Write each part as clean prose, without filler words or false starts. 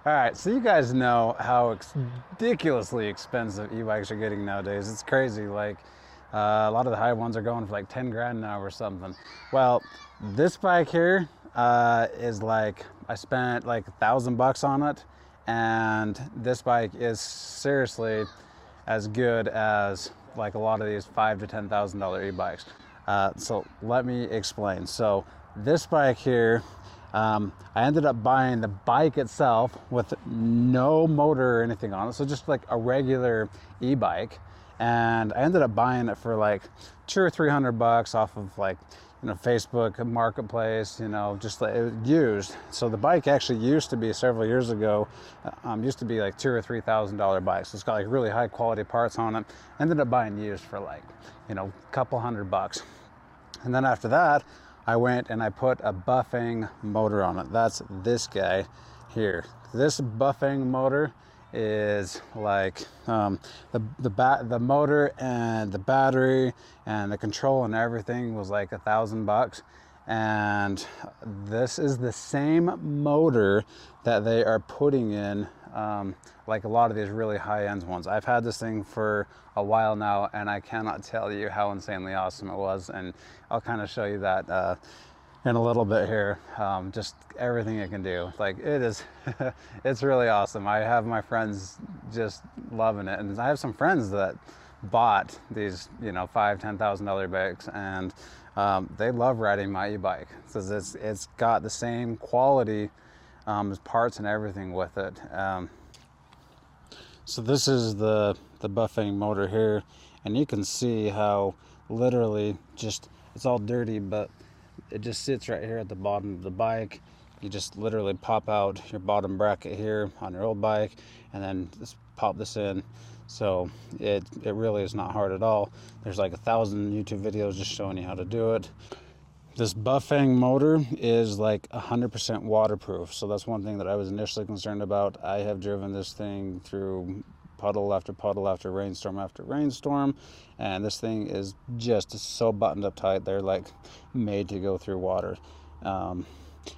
All right, so you guys know how ridiculously expensive e-bikes are getting nowadays. It's crazy. Like a lot of the high ones are going for like 10 grand now or something. Well, this bike here is like, I spent like $1,000 on it, and this bike is seriously as good as like a lot of these $5,000 to $10,000 e-bikes. So let me explain. So this bike here, I ended up buying the bike itself with no motor or anything on it, so just like a regular e-bike. And I ended up buying it for like $200 or $300 off of like, Facebook Marketplace, just like it was used. So the bike actually used to be several years ago, used to be like $2,000 or $3,000 bike. So it's got like really high quality parts on it. Ended up buying used for like, a couple $100. And then after that, I went and I put a bafang motor on it. That's this guy here. This bafang motor is like the motor and the battery and the control and everything was like $1,000. And this is the same motor that they are putting in like a lot of these really high-end ones. I've had this thing for a while now, and I cannot tell you how insanely awesome it was, and I'll kind of show you that in a little bit here. Just everything it can do, like it is it's really awesome. I have my friends just loving it, and I have some friends that bought these $5,000-$10,000 bikes, and they love riding my e-bike because it's got the same quality parts and everything with it. So this is the bafang motor here, and you can see how literally just it's all dirty, but it just sits right here at the bottom of the bike. You just literally pop out your bottom bracket here on your old bike and then just pop this in. So it really is not hard at all. There's like 1,000 YouTube videos just showing you how to do it. This bafang motor is like 100% waterproof. So that's one thing that I was initially concerned about. I have driven this thing through puddle after puddle after rainstorm, and this thing is just so buttoned up tight. They're like made to go through water. And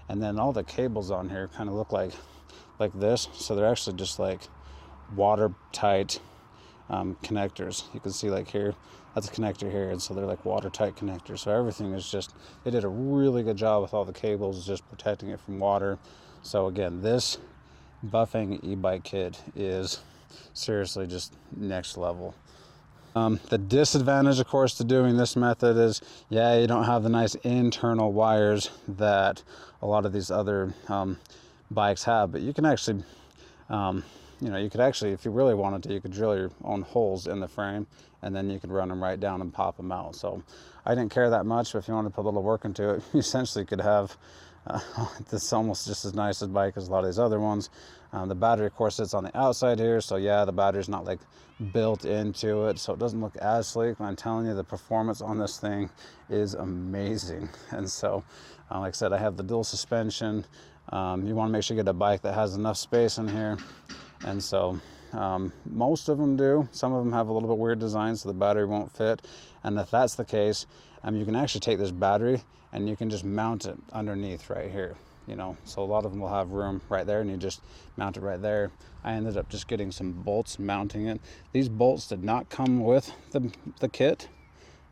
then all the cables on here kind of look like this. So they're actually just like watertight connectors. You can see like here, that's a connector here, and so they're like watertight connectors. So everything is just, they did a really good job with all the cables just protecting it from water. So again, this bafang e-bike kit is seriously just next level. The disadvantage, of course, to doing this method is, you don't have the nice internal wires that a lot of these other bikes have, but you can actually you could actually, if you really wanted to, you could drill your own holes in the frame, and then you could run them right down and pop them out. So I didn't care that much, but if you wanted to put a little work into it, you essentially could have this almost just as nice a bike as a lot of these other ones. The battery, of course, sits on the outside here, so the battery's not like built into it, so it doesn't look as sleek. But I'm telling you, the performance on this thing is amazing. And so like I said, I have the dual suspension. You want to make sure you get a bike that has enough space in here. And so most of them do. Some of them have a little bit weird design, so the battery won't fit. And if that's the case, you can actually take this battery and you can just mount it underneath right here. So a lot of them will have room right there, and you just mount it right there. I ended up just getting some bolts mounting it. These bolts did not come with the kit,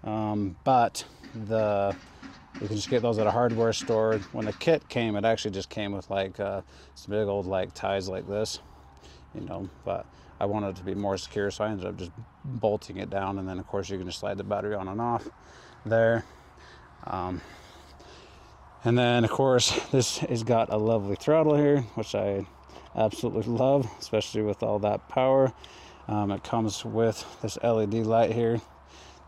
but you can just get those at a hardware store. When the kit came, it actually just came with like some big old like ties like this. But I wanted it to be more secure, so I ended up just bolting it down, and then of course you can just slide the battery on and off there. And then of course this has got a lovely throttle here, which I absolutely love, especially with all that power. It comes with this LED light here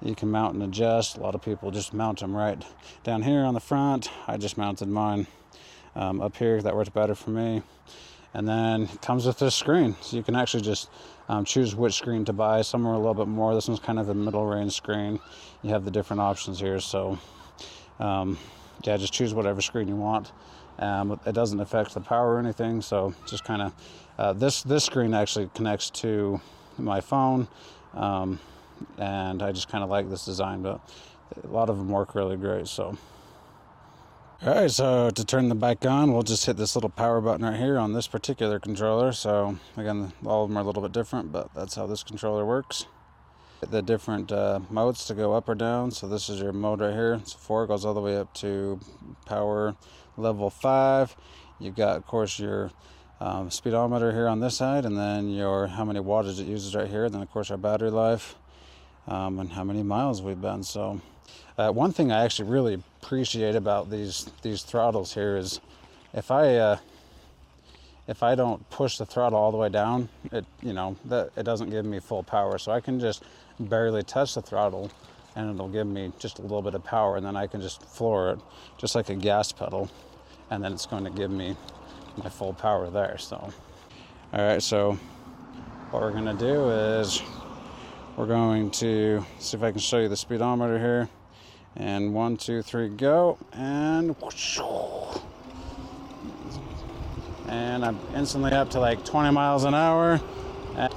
you can mount and adjust. A lot of people just mount them right down here on the front. I just mounted mine up here. That worked better for me. And then it comes with this screen, so you can actually just choose which screen to buy. Some are a little bit more. This one's kind of a middle range screen. You have the different options here, so just choose whatever screen you want. It doesn't affect the power or anything, so just kind of this screen actually connects to my phone, and I just kind of like this design, but a lot of them work really great. So Alright, so to turn the bike on, we'll just hit this little power button right here on this particular controller. So again, all of them are a little bit different, but that's how this controller works. The different modes to go up or down. So this is your mode right here. It's 4, goes all the way up to power level 5. You've got, of course, your speedometer here on this side, and then your how many wattage it uses right here. Then, of course, our battery life and how many miles we've been. So one thing I actually really appreciate about these throttles here is if I don't push the throttle all the way down, it doesn't give me full power. So I can just barely touch the throttle and it'll give me just a little bit of power, and then I can just floor it just like a gas pedal, and then it's going to give me my full power there. So all right, so what we're going to do is we're going to see if I can show you the speedometer here. And 1, 2, 3, go, and whoosh. And I'm instantly up to like 20 miles an hour. And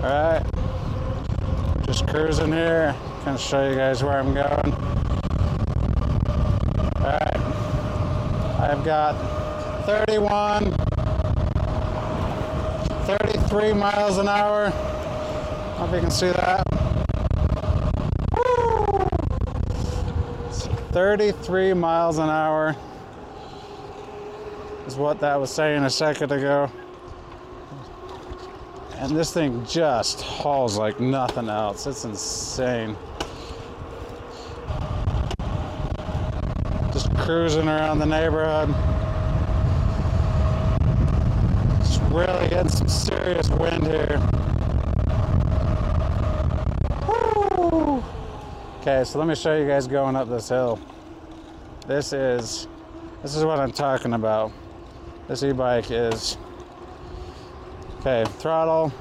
all right, just cruising here. Kind of show you guys where I'm going. All right, I've got 33 miles an hour. I don't know if you can see that. Woo! 33 miles an hour is what that was saying a second ago. And this thing just hauls like nothing else. It's insane. Just cruising around the neighborhood. Just really getting some serious wind here. Woo! Okay, so let me show you guys going up this hill. This is what I'm talking about. This e-bike is, okay, throttle,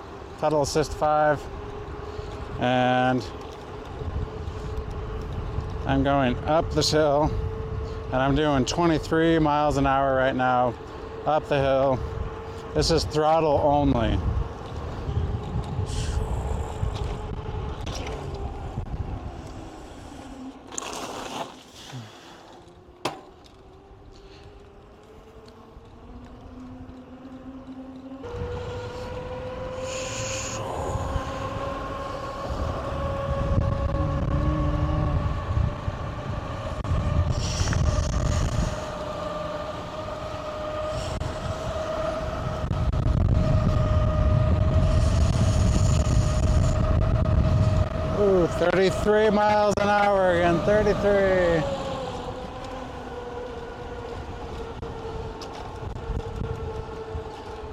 pedal assist 5, and I'm going up this hill, and I'm doing 23 miles an hour right now, up the hill. This is throttle only. Ooh, 33 miles an hour again, 33.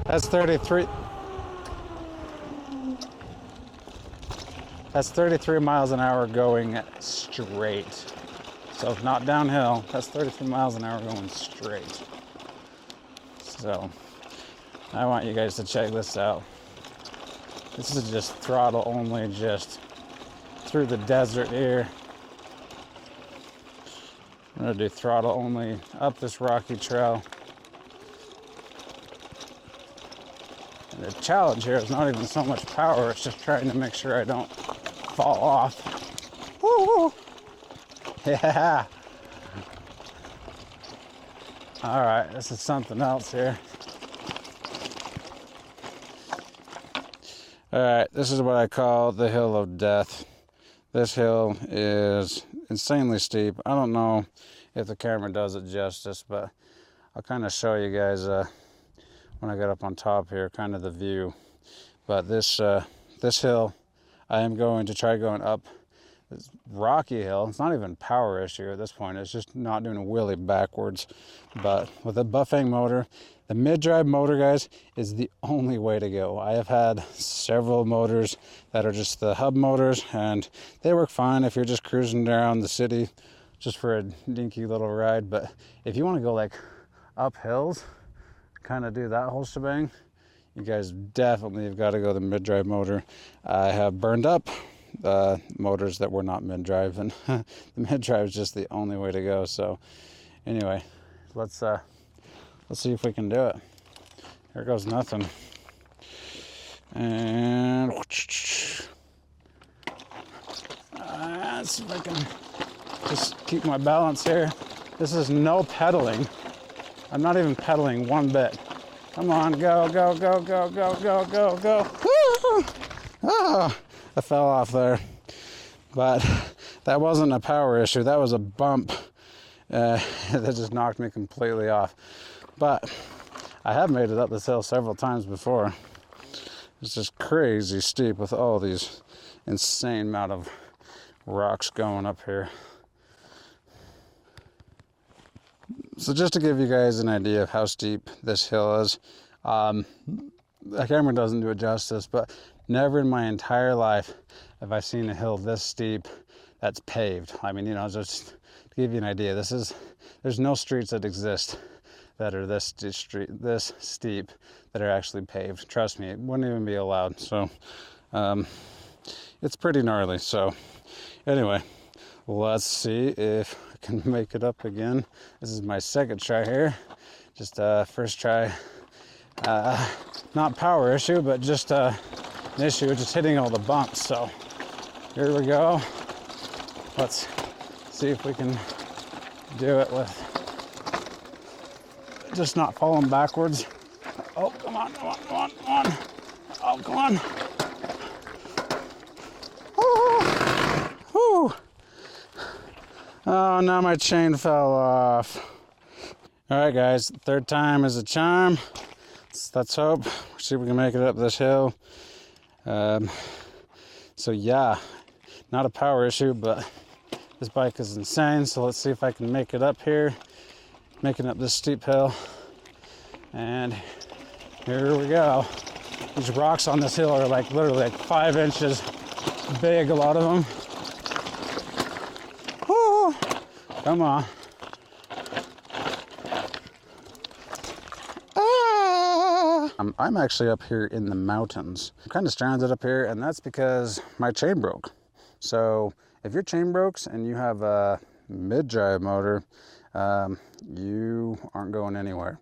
That's 33. That's 33 miles an hour going straight. So not downhill, that's 33 miles an hour going straight. So I want you guys to check this out. This is just throttle only, just through the desert here. I'm gonna do throttle only up this rocky trail. And the challenge here is not even so much power, it's just trying to make sure I don't fall off. Woo! Yeah! Alright, this is something else here. Alright, this is what I call the hill of death. This hill is insanely steep. I don't know if the camera does it justice, but I'll kind of show you guys when I get up on top here, kind of the view. But this hill, I am going to try going up this rocky hill. It's not even power issue at this point. It's just not doing a wheelie backwards. But with a bafang motor, the mid-drive motor, guys, is the only way to go. I have had several motors that are just the hub motors, and they work fine if you're just cruising around the city just for a dinky little ride. But if you want to go like up hills, kind of do that whole shebang, you guys definitely have got to go the mid-drive motor. I have burned up motors that were not mid-drive, and the mid-drive is just the only way to go. So anyway, let's see if we can do it. Here goes nothing. And Let's see if I can just keep my balance here. This is no pedaling. I'm not even pedaling one bit. Come on, go, go, go, go, go, go, go, go. Oh, I fell off there. But that wasn't a power issue. That was a bump that just knocked me completely off. But I have made it up this hill several times before. It's just crazy steep with all these insane amount of rocks going up here. So just to give you guys an idea of how steep this hill is, the camera doesn't do it justice, but never in my entire life have I seen a hill this steep that's paved. I mean, you know, just to give you an idea, there's no streets that exist that are this steep that are actually paved. Trust me, it wouldn't even be allowed. So it's pretty gnarly. So anyway, let's see if I can make it up again. This is my second try here. Just first try, not power issue, but just an issue just hitting all the bumps. So here we go. Let's see if we can do it with just not falling backwards. Oh, come on, come on, come on, come on. Oh, come on. Oh, whew. Oh, now my chain fell off. All right, guys, third time is a charm. Let's hope. See if we can make it up this hill. So yeah, not a power issue, but this bike is insane. So let's see if I can make it up here, making up this steep hill. And here we go. These rocks on this hill are like literally like 5 inches big, a lot of them. Woo! Come on. I'm actually up here in the mountains. I'm kind of stranded up here, and that's because my chain broke. So if your chain breaks and you have a mid-drive motor, you aren't going anywhere.